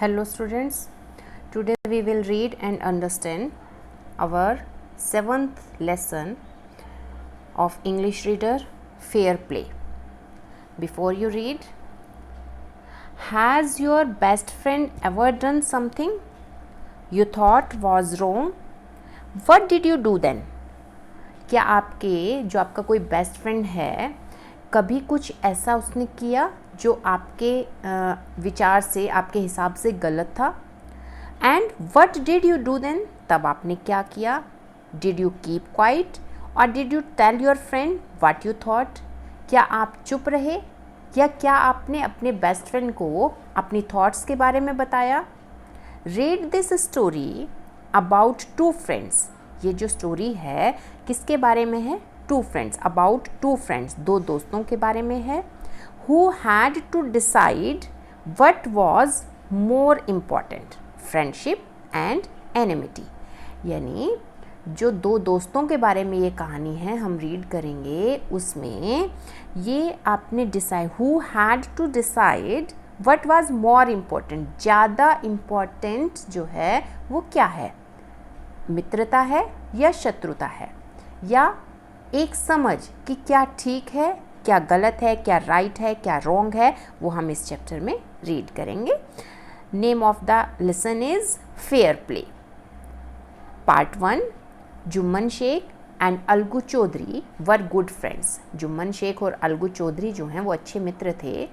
Hello students, today we will read and understand our 7th lesson of English reader Fair Play. Before you read, has your best friend ever done something you thought was wrong? What did you do then? क्या आपका कोई best friend है, कभी कुछ ऐसा उसने किया जो आपके विचार से, आपके हिसाब से गलत था? And what did you do then? तब आपने क्या किया? डिड यू कीप क्वाइट और did you tell your friend what you thought? क्या आप चुप रहे या क्या आपने अपने बेस्ट फ्रेंड को अपनी थॉट्स के बारे में बताया? Read this story about two friends. ये जो स्टोरी है किसके बारे में है? Two friends. About two friends, दो दोस्तों के बारे में है. Who had to decide what was more important, friendship and enmity. यानी जो दो दोस्तों के बारे में ये कहानी है हम रीड करेंगे, उसमें ये आपने decide, who had to decide what was more important, ज़्यादा इम्पॉर्टेंट जो है वो क्या है? मित्रता है या शत्रुता है, या एक समझ कि क्या ठीक है, क्या गलत है, क्या राइट है, क्या रॉन्ग है, वो हम इस चैप्टर में रीड करेंगे. Name of the lesson is fair play. Part 1. Jumman Shaikh and Algu Chaudhary were good friends. Jumman Shaikh और अलगू चौधरी जो हैं वो अच्छे मित्र थे.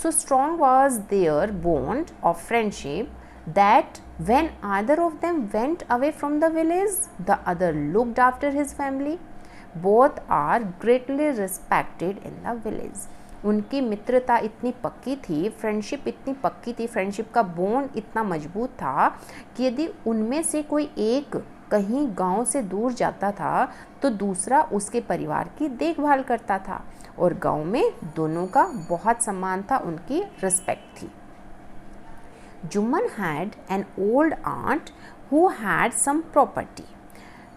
So strong was their bond of friendship that when either of them went away from the village, the other looked after his family. Both are greatly respected in the village. उनकी मित्रता इतनी पक्की थी, फ्रेंडशिप इतनी पक्की थी, friendship का bond इतना मजबूत था कि यदि उनमें से कोई एक कहीं गांव से दूर जाता था तो दूसरा उसके परिवार की देखभाल करता था और गांव में दोनों का बहुत सम्मान था, उनकी रिस्पेक्ट थी. Juman had an old aunt who had some property.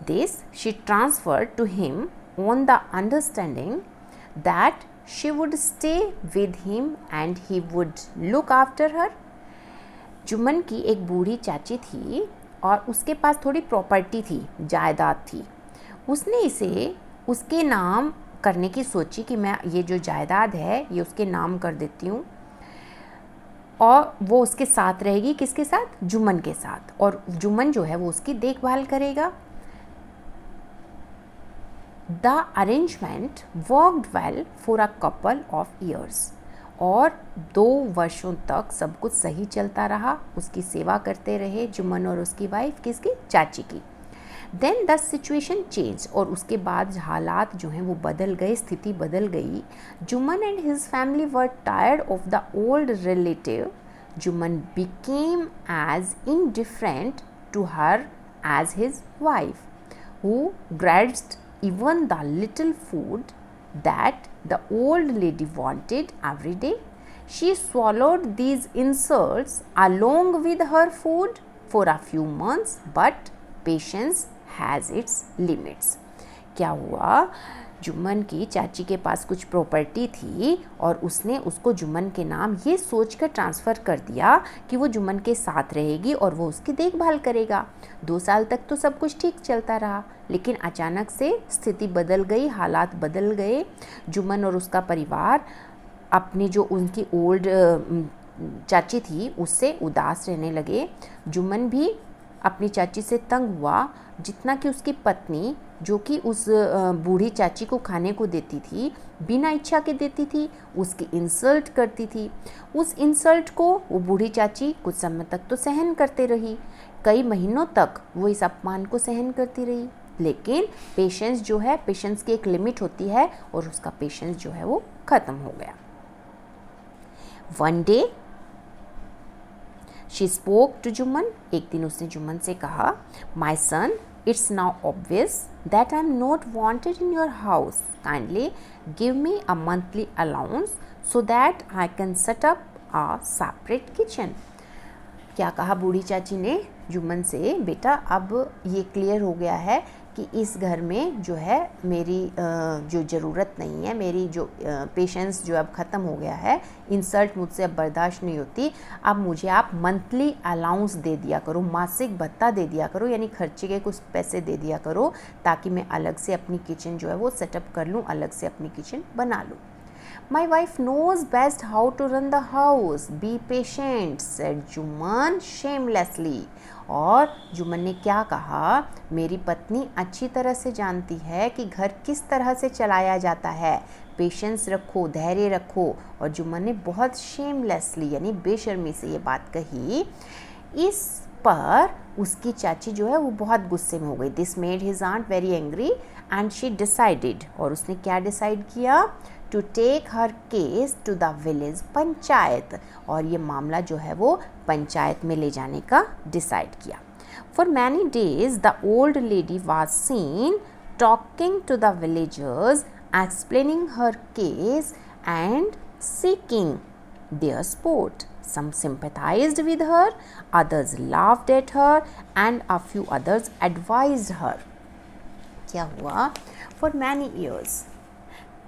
This she transferred to him on the understanding that she would stay with him and he would look after her. Jumman की एक बूढ़ी चाची थी और उसके पास थोड़ी प्रॉपर्टी थी, जायदाद थी. उसने इसे उसके नाम करने की सोची कि मैं ये जो जायदाद है ये उसके नाम कर देती हूँ और वो उसके साथ रहेगी. किसके साथ? जुम्मन के साथ. और जुम्मन जो है वो उसकी देखभाल करेगा. The arrangement worked well for a couple of years. और 2 वर्षों तक सब कुछ सही चलता रहा, उसकी सेवा करते रहे जुम्मन और उसकी वाइफ, किसकी? चाची की. Then the situation change. और उसके बाद हालात जो हैं वो बदल गए, स्थिति बदल गई. Jumman and his family were tired of the old relative. Jumman became as indifferent to her as his wife, who grudged even the little food that the old lady wanted every day. She swallowed these insults along with her food for a few months, but patience has its limits. क्या हुआ? जुम्मन की चाची के पास कुछ property थी और उसने उसको जुम्मन के नाम ये सोचकर ट्रांसफ़र कर दिया कि वो जुम्मन के साथ रहेगी और वो उसकी देखभाल करेगा. 2 साल तक तो सब कुछ ठीक चलता रहा, लेकिन अचानक से स्थिति बदल गई, हालात बदल गए. जुम्मन और उसका परिवार अपनी जो उनकी ओल्ड चाची थी उससे उदास रहने लगे. जुम्मन भी अपनी चाची से तंग हुआ, जितना कि उसकी पत्नी जो कि उस बूढ़ी चाची को खाने को देती थी, बिना इच्छा के देती थी, उसकी इंसल्ट करती थी. उस इंसल्ट को वो बूढ़ी चाची कुछ समय तक तो सहन करते रही, कई महीनों तक वो इस अपमान को सहन करती रही. लेकिन पेशेंस जो है, पेशेंस की एक लिमिट होती है और उसका पेशेंस जो है वो ख़त्म हो गया. One day she spoke to Jumman. एक दिन उसने जुम्मन से कहा, माई सन, it's now obvious that I'm not wanted in your house. Kindly give me a monthly allowance so that I can set up a separate kitchen. क्या कहा बूढ़ी चाची ने जुम्मन से? बेटा अब ये क्लियर हो गया है कि इस घर में जो है मेरी जो ज़रूरत नहीं है, मेरी जो पेशेंस जो अब ख़त्म हो गया है, इंसल्ट मुझसे अब बर्दाश्त नहीं होती, अब मुझे आप मंथली अलाउंस दे दिया करो, मासिक भत्ता दे दिया करो, यानी खर्चे के कुछ पैसे दे दिया करो, ताकि मैं अलग से अपनी किचन जो है वो सेटअप कर लूँ, अलग से अपनी किचन बना लूँ। My wife knows best how to run the house. Be patient, said Jumman shamelessly. और जुम्मन ने क्या कहा, मेरी पत्नी अच्छी तरह से जानती है कि घर किस तरह से चलाया जाता है, पेशेंस रखो, धैर्य रखो। और जुम्मन ने बहुत शेमलेसली यानी बेशर्मी से ये बात कही। इस पर उसकी चाची जो है वो बहुत गुस्से में हो गई। This made his aunt very angry and she decided, और उसने क्या डिसाइड किया, to take her case to the village panchayat, और ये मामला जो है वो पंचायत में ले जाने का डिसाइड किया। For many days the old lady was seen talking to the villagers, explaining her case and seeking their support. Some sympathized with her, others laughed at her, and a few others advised her. क्या हुआ, for many years,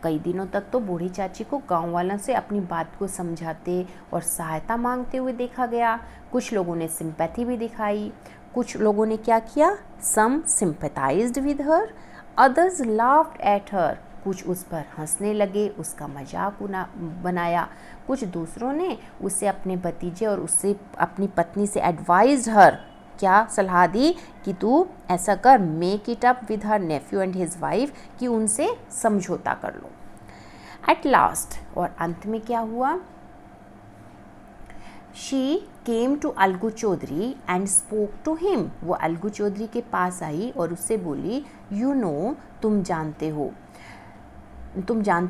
कई दिनों तक तो बूढ़ी चाची को गांव वालों से अपनी बात को समझाते और सहायता मांगते हुए देखा गया। कुछ लोगों ने सिंपैथी भी दिखाई, कुछ लोगों ने क्या किया, some sympathized with her, others laughed at her, कुछ उस पर हंसने लगे, उसका मजाक बनाया। कुछ दूसरों ने उसे अपने भतीजे और उससे अपनी पत्नी से एडवाइज्ड हर, क्या सलाह दी कि तू ऐसा कर, make it up with her Neiphiu and his wife, कि उनसे समझौता कर लो। एट लास्ट, और अंत में क्या हुआ, she came to Algu Chaudhary and spoke to him, वो अलगू चौधरी के पास आई और उससे बोली, यू नो, तुम जानते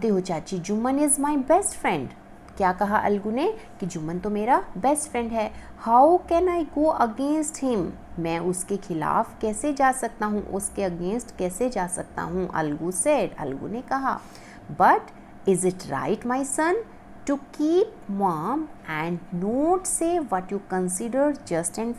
हो चाची, Jumman is my best friend. क्या कहा अलगू ने, कि जुम्मन तो मेरा बेस्ट फ्रेंड है। How can I go against him, मैं उसके खिलाफ कैसे जा सकता हूँ, उसके अगेंस्ट कैसे जा सकता हूँ, अलगू सेड, अलगू ने कहा। But is it right my son to keep mum and not say what you consider just and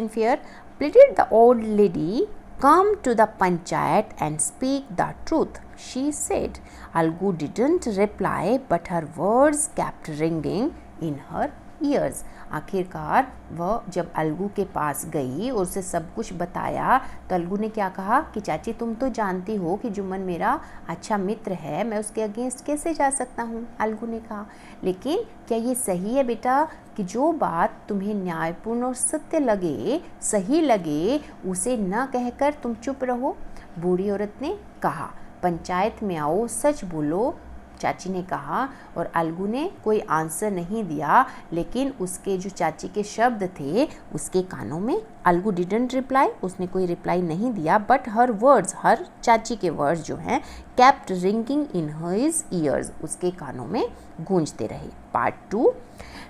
fair, pleaded the old lady. Come to the panchayat and speak the truth, she said. Algu didn't reply, but her words kept ringing in her ears. आखिरकार वह जब अलगू के पास गई और उसे सब कुछ बताया, तो अलगू ने क्या कहा कि चाची तुम तो जानती हो कि जुम्मन मेरा अच्छा मित्र है, मैं उसके अगेंस्ट कैसे जा सकता हूँ, अलगू ने कहा। लेकिन क्या ये सही है बेटा कि जो बात तुम्हें न्यायपूर्ण और सत्य लगे, सही लगे, उसे न कहकर तुम चुप रहो, बूढ़ी औरत ने कहा। पंचायत में आओ, सच बोलो, चाची ने कहा। और अलगू ने कोई आंसर नहीं दिया, लेकिन उसके जो चाची के शब्द थे उसके कानों में, अलगू डिडंट रिप्लाई, उसने कोई रिप्लाई नहीं दिया, बट हर वर्ड्स, हर चाची के वर्ड्स जो हैं, kept ringing in his years, उसके कानों में गूंजते रहे। Part 2,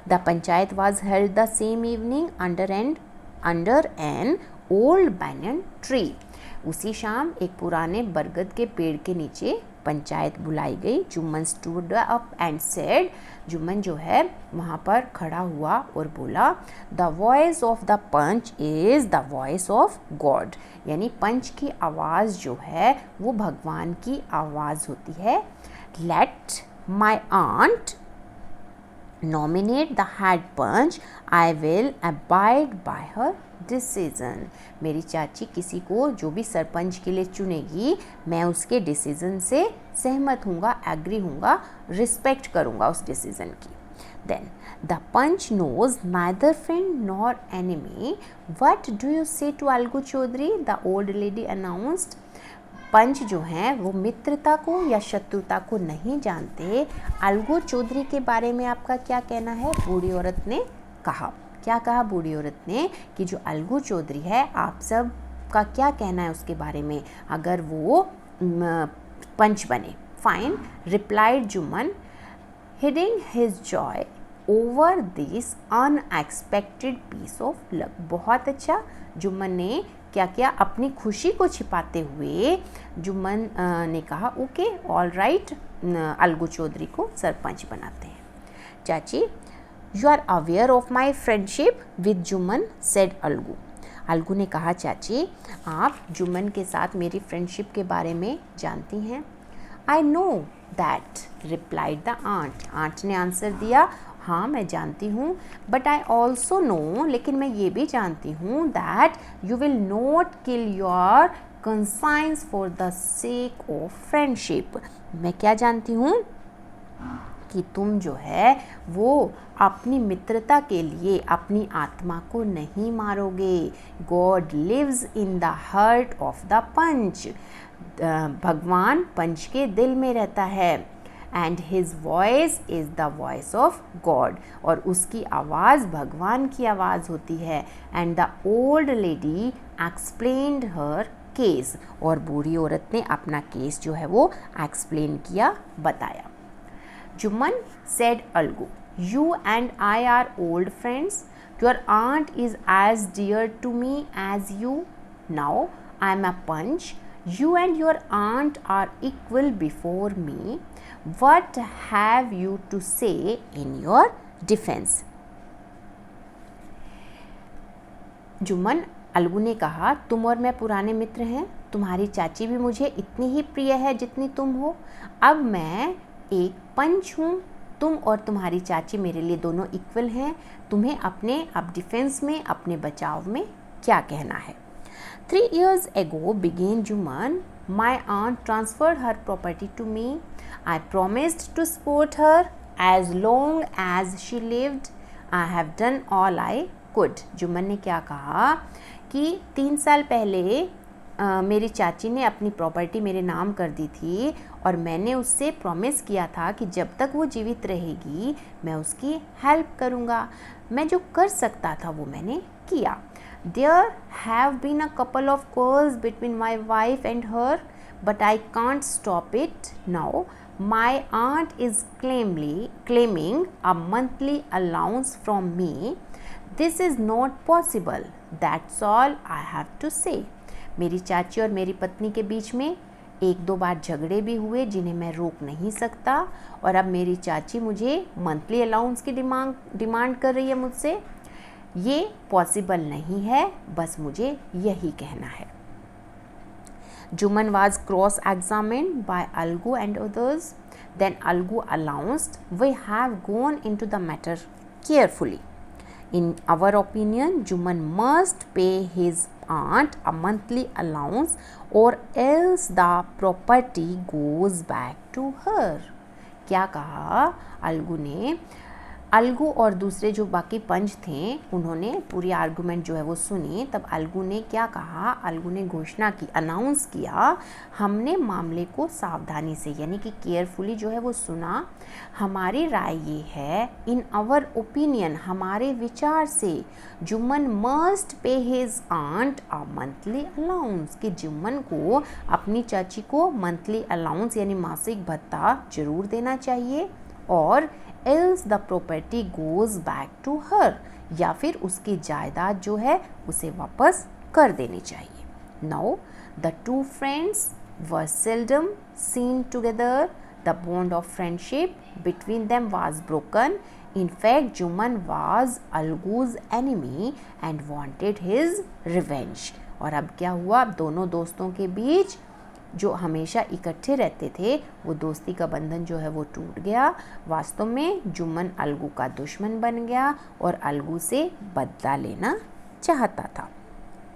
the panchayat was held the same evening under an old Bannon tree. उसी शाम एक पुराने बरगद के पेड़ के नीचे पंचायत बुलाई गई। Jumman stood up and said, Jumman जो है वहाँ पर खड़ा हुआ और बोला, the voice of the panch is the voice of God, यानी पंच की आवाज़ जो है वो भगवान की आवाज़ होती है। Let my aunt nominate the head punch, I will abide by her decision. मेरी चाची किसी को जो भी सरपंच के लिए चुनेगी, मैं उसके डिसीजन से सहमत हूँगा, एग्री हूँगा, रिस्पेक्ट करूँगा उस डिसीजन की। Then the punch knows neither friend nor enemy. What do you say to Algu Chaudhary? The old lady announced. पंच जो हैं वो मित्रता को या शत्रुता को नहीं जानते। अलगू चौधरी के बारे में आपका क्या कहना है, बूढ़ी औरत ने कहा। क्या कहा बूढ़ी औरत ने, कि जो अलगू चौधरी है, आप सब का क्या कहना है उसके बारे में, अगर वो पंच बने। Fine, replied Jumman, hiding his joy over this unexpected piece of luck. बहुत अच्छा, जुम्मन ने क्या किया, अपनी खुशी को छिपाते हुए जुम्मन ने कहा, okay all right, Algu Chaudhary को सरपंच बनाते हैं। चाची, you are aware of my friendship with Jumman, said Algu. Algu ने कहा, चाची आप जुम्मन के साथ मेरी फ्रेंडशिप के बारे में जानती हैं? I know that, replied the aunt. Aunt ने आंसर दिया, हाँ मैं जानती हूँ, बट आई ऑल्सो नो, लेकिन मैं ये भी जानती हूँ that you will not kill your conscience for the sake of friendship. मैं क्या जानती हूँ कि तुम जो है वो अपनी मित्रता के लिए अपनी आत्मा को नहीं मारोगे। God lives in the heart of the panch, भगवान पंच के दिल में रहता है। And his voice is the voice of God, और उसकी आवाज़ भगवान की आवाज़ होती है। And the old lady explained her case, और बूढ़ी औरत ने अपना केस जो है वो एक्सप्लेन किया, बताया। Juman, said Algu, you and I are old friends. Your aunt is as dear to me as you. Now I am a Punch. You and your aunt are equal before me. What have you to say in your defense? Jumman, Algu ने कहा, तुम और मैं पुराने मित्र हैं। तुम्हारी चाची भी मुझे इतनी ही प्रिय है जितनी तुम हो। अब मैं एक पंच हूँ, तुम और तुम्हारी चाची मेरे लिए दोनों इक्वल हैं। तुम्हें अपने अब डिफेंस में, अपने बचाव में क्या कहना है? 3 years ago began Juman, my aunt transferred her property to me. I promised to support her as long as she lived. I have done all I could. Juman ने क्या कहा कि 3 साल पहले मेरी चाची ने अपनी प्रॉपर्टी मेरे नाम कर दी थी, और मैंने उससे प्रॉमिस किया था कि जब तक वो जीवित रहेगी मैं उसकी हेल्प करूँगा। मैं जो कर सकता था वो मैंने किया। There have been a couple of quarrels between my wife and her, but I can't stop it now. My aunt is claiming a monthly allowance from me. This is not possible. That's all I have to say. मेरी चाची और मेरी पत्नी के बीच में 1-2 बार झगड़े भी हुए जिन्हें मैं रोक नहीं सकता, और अब मेरी चाची मुझे मंथली अलाउंस की डिमांड कर रही है मुझसे। ये पॉसिबल नहीं है, बस मुझे यही कहना है। Juman was cross examined by Algu and others. Then Algu announced, we have gone into the matter carefully. In our opinion, Juman must pay his aunt a monthly allowance, or else the property goes back to her. क्या कहा अलगू ने? अलगू और दूसरे जो बाकी पंच थे उन्होंने पूरी आर्गुमेंट जो है वो सुनी। तब अलगू ने क्या कहा? अलगू ने घोषणा की, अनाउंस किया, हमने मामले को सावधानी से यानी कि केयरफुली जो है वो सुना। हमारी राय ये है, इन आवर ओपिनियन, हमारे विचार से, Jumman must pay his aunt a monthly allowance, कि जुम्मन को अपनी चाची को मंथली अलाउंस यानी मासिक भत्ता जरूर देना चाहिए, और else the property goes back to her, या फिर उसकी जायदाद जो है उसे वापस कर देनी चाहिए। Now the two friends were seldom seen together. The bond of friendship between them was broken. In fact, Juman was Algu's enemy and wanted his revenge. और अब क्या हुआ? अब दोनों दोस्तों के बीच जो हमेशा इकट्ठे रहते थे वो दोस्ती का बंधन जो है वो टूट गया। वास्तव में जुम्मन अलगू का दुश्मन बन गया और अलगू से बदला लेना चाहता था।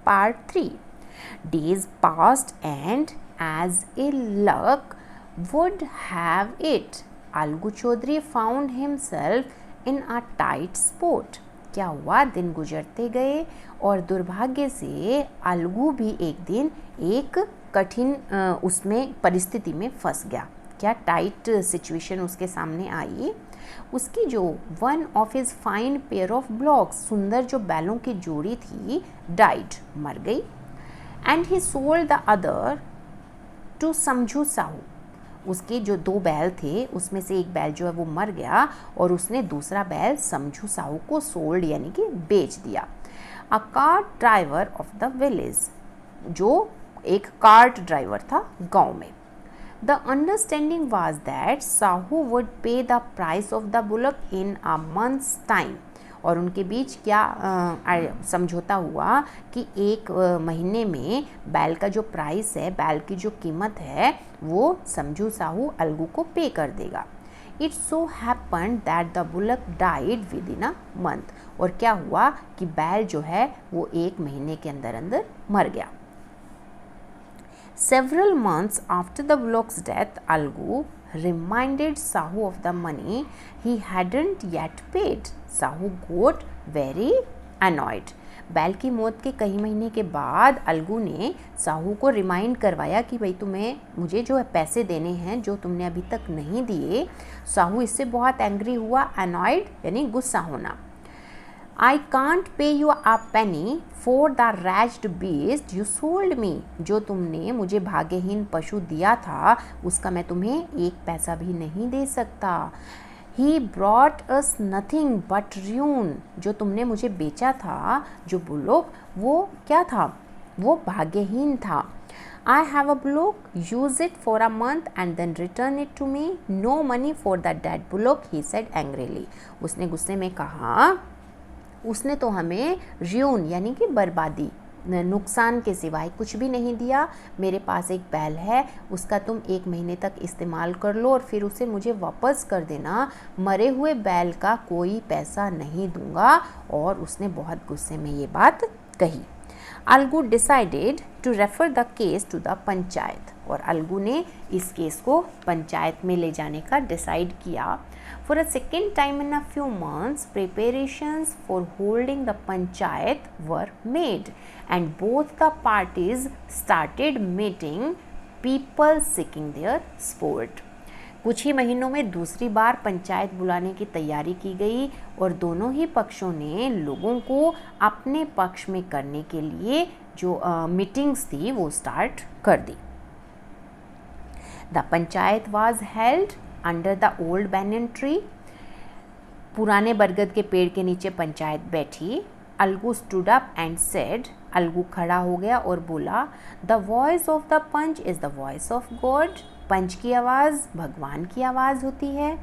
Part 3। Days passed and as a luck would have it, Algu Chaudhary found himself in a tight spot. क्या हुआ? दिन गुजरते गए और दुर्भाग्य से अलगू भी एक दिन एक कठिन उसमें परिस्थिति में फंस गया। क्या टाइट सिचुएशन उसके सामने आई? उसकी जो one of his fine pair of bullocks, सुंदर जो बैलों की जोड़ी थी, डाइड, मर गई। And he sold the other to Samjhu Sahu, उसके जो 2 बैल थे उसमें से एक बैल जो है वो मर गया और उसने दूसरा बैल समझू साहू को सोल्ड यानी कि बेच दिया। A cart driver of the village, जो एक कार्ट ड्राइवर था गांव में। The understanding was that Sahu would pay the price of the bullock in a month's time, और उनके बीच क्या समझौता हुआ कि एक महीने में बैल का जो प्राइस है, बैल की जो कीमत है, वो समझू साहू अलगू को पे कर देगा। It so happen that the bullock died with in a month. और क्या हुआ कि बैल जो है वो एक महीने के अंदर अंदर मर गया। Several months after the bullocks death, Algu reminded Sahu of the money he hadn't yet paid. Sahu got very annoyed. बैल की मौत के कई महीने के बाद अलगू ने साहू को रिमाइंड करवाया कि भाई तुम्हें मुझे जो है पैसे देने हैं जो तुमने अभी तक नहीं दिए। साहू इससे बहुत एंग्री हुआ। अनॉयड यानी गुस्सा होना। I can't pay you a penny for the wretched beast you sold me. जो तुमने मुझे भाग्यहीन पशु दिया था उसका मैं तुम्हें एक पैसा भी नहीं दे सकता। He brought us nothing but ruin. जो तुमने मुझे बेचा था, जो बुलोक, वो क्या था? वो भाग्यहीन था। I have a bullock, use it for a month and then return it to me. No money for the dead bullock, he said angrily. उसने गुस्से में कहा, उसने तो हमें र्यून यानी कि बर्बादी, नुकसान के सिवाय कुछ भी नहीं दिया। मेरे पास एक बैल है, उसका तुम एक महीने तक इस्तेमाल कर लो और फिर उसे मुझे वापस कर देना। मरे हुए बैल का कोई पैसा नहीं दूंगा। और उसने बहुत गुस्से में ये बात कही। Algu decided to refer the case to the panchayat. और अलगू ने इस केस को पंचायत में ले जाने का डिसाइड किया। For a second time in a few months, preparations for holding the panchayat were made and both the parties started meeting people seeking their support. कुछ ही महीनों में दूसरी बार पंचायत बुलाने की तैयारी की गई और दोनों ही पक्षों ने लोगों को अपने पक्ष में करने के लिए जो मीटिंग्स थी वो स्टार्ट कर दी। The panchayat was held under the old banyan tree. पुराने बरगद के पेड़ के नीचे पंचायत बैठी। Algu stood up and said. Algu खड़ा हो गया और बोला, the voice of the panch is the voice of God. Panch की आवाज़ भगवान की आवाज़ होती है।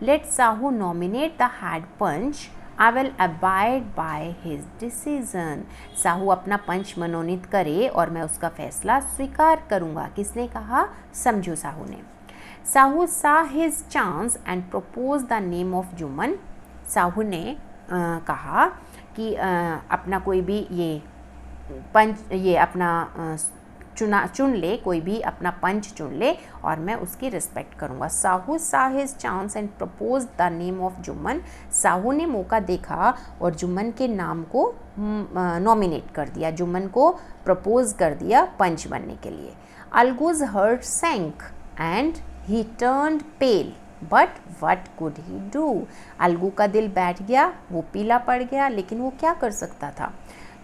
Let Sahu nominate the head panch. I will abide by his decision. Sahu अपना पंच मनोनीत करे और मैं उसका फैसला स्वीकार करूँगा। किसने कहा? समझू साहू ने। साहू सा his chance and propose the name of Jumman. Sahu ने कहा कि अपना कोई भी ये अपना चुन ले, कोई भी अपना पंच चुन ले और मैं उसकी रिस्पेक्ट करूँगा। साहू सा his chance and propose the name of Jumman. Sahu ने मौका देखा और जुम्मन के नाम को नॉमिनेट कर दिया, जुम्मन को प्रपोज कर दिया पंच बनने के लिए। Algu's heart sank and he turned pale but what could he do. Algu का दिल बैठ गया, वो पीला पड़ गया, लेकिन वो क्या कर सकता था?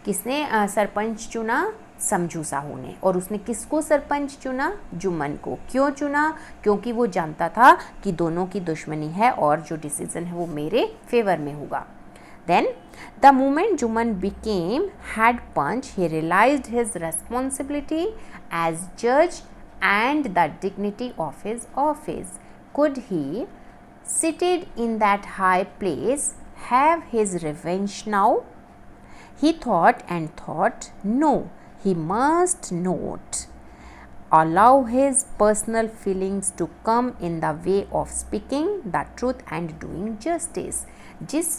किसने सरपंच चुना? समझू साहू ने। और उसने किसको सरपंच चुना? जुम्मन को। क्यों चुना? क्योंकि वो जानता था कि दोनों की दुश्मनी है और जो डिसीजन है वो मेरे फेवर में होगा। Then the moment Juman became head punch, he realized his responsibility as judge and the dignity of his office. Could he, seated in that high place, have his revenge now? He thought and thought, no, he must not allow his personal feelings to come in the way of speaking the truth and doing justice. जिस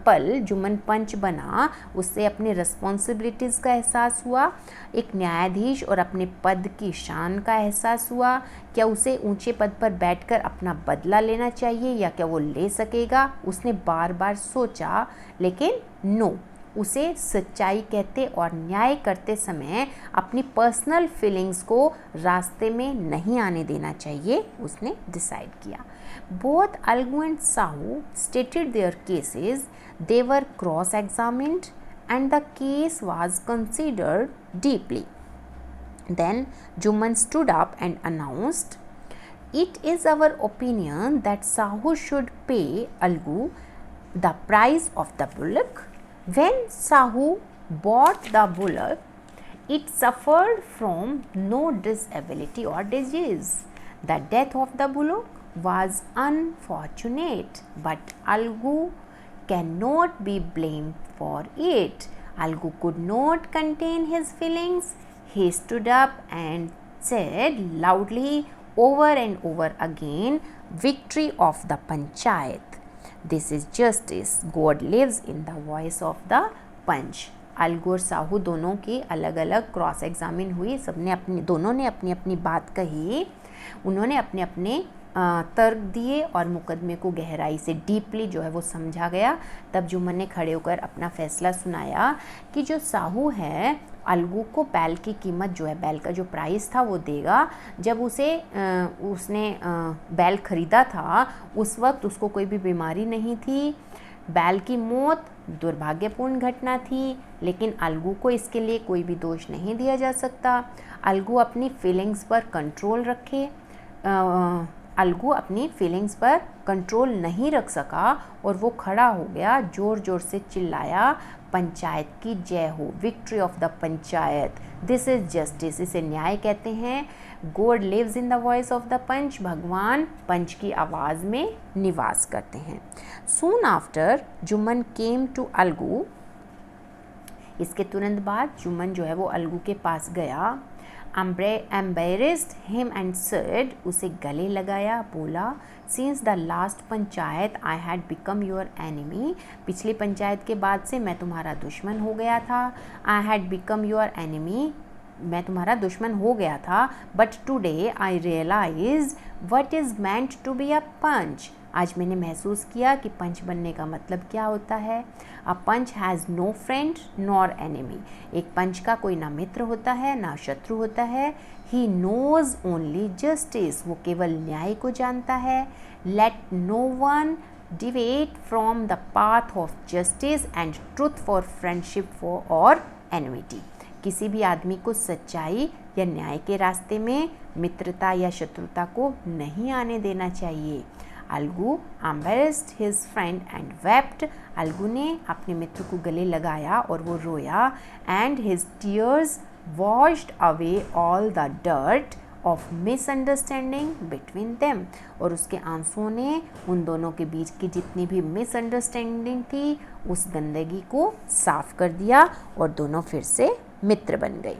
पल जुम्मन पंच बना उससे अपनी responsibilities का एहसास हुआ, एक न्यायाधीश और अपने पद की शान का एहसास हुआ। क्या उसे ऊंचे पद पर बैठकर अपना बदला लेना चाहिए या क्या वो ले सकेगा? उसने बार बार सोचा, लेकिन नो, उसे सच्चाई कहते और न्याय करते समय अपनी पर्सनल फीलिंग्स को रास्ते में नहीं आने देना चाहिए, उसने डिसाइड किया। Both Algu and Sahu stated their cases, they were cross examined and the case was considered deeply. Then Jumman stood up and announced, it is our opinion that Sahu should pay Algu the price of the bullock. When Sahu bought the bullock, it suffered from no disability or disease. The death of the bullock was unfortunate, but Algu cannot be blamed for it. Algu could not contain his feelings. He stood up and said loudly over and over again, "Victory of the Panchayat. This is justice. God lives in the voice of the पंच." अलगू और साहू दोनों की अलग अलग cross examine हुई, दोनों ने अपनी अपनी बात कही, उन्होंने अपने अपने तर्क दिए और मुकदमे को गहराई से डीपली जो है वो समझा गया। तब जुम्मन ने खड़े होकर अपना फैसला सुनाया कि जो साहू है अलगू को बैल की कीमत जो है, बैल का जो प्राइस था वो देगा। जब उसने बैल ख़रीदा था उस वक्त उसको कोई भी बीमारी नहीं थी। बैल की मौत दुर्भाग्यपूर्ण घटना थी, लेकिन अलगू को इसके लिए कोई भी दोष नहीं दिया जा सकता। अलगू अपनी फीलिंग्स पर कंट्रोल रखे। अलगू अपनी फीलिंग्स पर कंट्रोल नहीं रख सका और वो खड़ा हो गया, ज़ोर ज़ोर से चिल्लाया, पंचायत की जय हो, victory of the panchayat, this is justice. इसे न्याय कहते हैं। God lives in the voice of the panch, भगवान पंच की आवाज़ में निवास करते हैं। Soon after Jumman came to Algu, इसके तुरंत बाद जुम्मन जो है वो अलगू के पास गया। embarrassed him and said, उसे गले लगाया, बोला, since the last panchayat I had become your enemy, पिछली पंचायत के बाद से मैं तुम्हारा दुश्मन हो गया था। I had become your enemy, मैं तुम्हारा दुश्मन हो गया था। But today I realize what is meant to be a punch, आज मैंने महसूस किया कि पंच बनने का मतलब क्या होता है। A panch has no friend nor enemy, एक पंच का कोई ना मित्र होता है ना शत्रु होता है। ही नोज़ ओनली जस्टिस, वो केवल न्याय को जानता है। Let no one deviate from the path of justice and truth for friendship for or enmity, किसी भी आदमी को सच्चाई या न्याय के रास्ते में मित्रता या शत्रुता को नहीं आने देना चाहिए। Algu embarrassed his friend and wept, Algu ने अपने मित्र को गले लगाया और वो रोया। and his tears washed away all the dirt of misunderstanding between them, और उसके आंसुओं ने उन दोनों के बीच की जितनी भी मिसअंडरस्टैंडिंग थी उस गंदगी को साफ कर दिया और दोनों फिर से मित्र बन गए।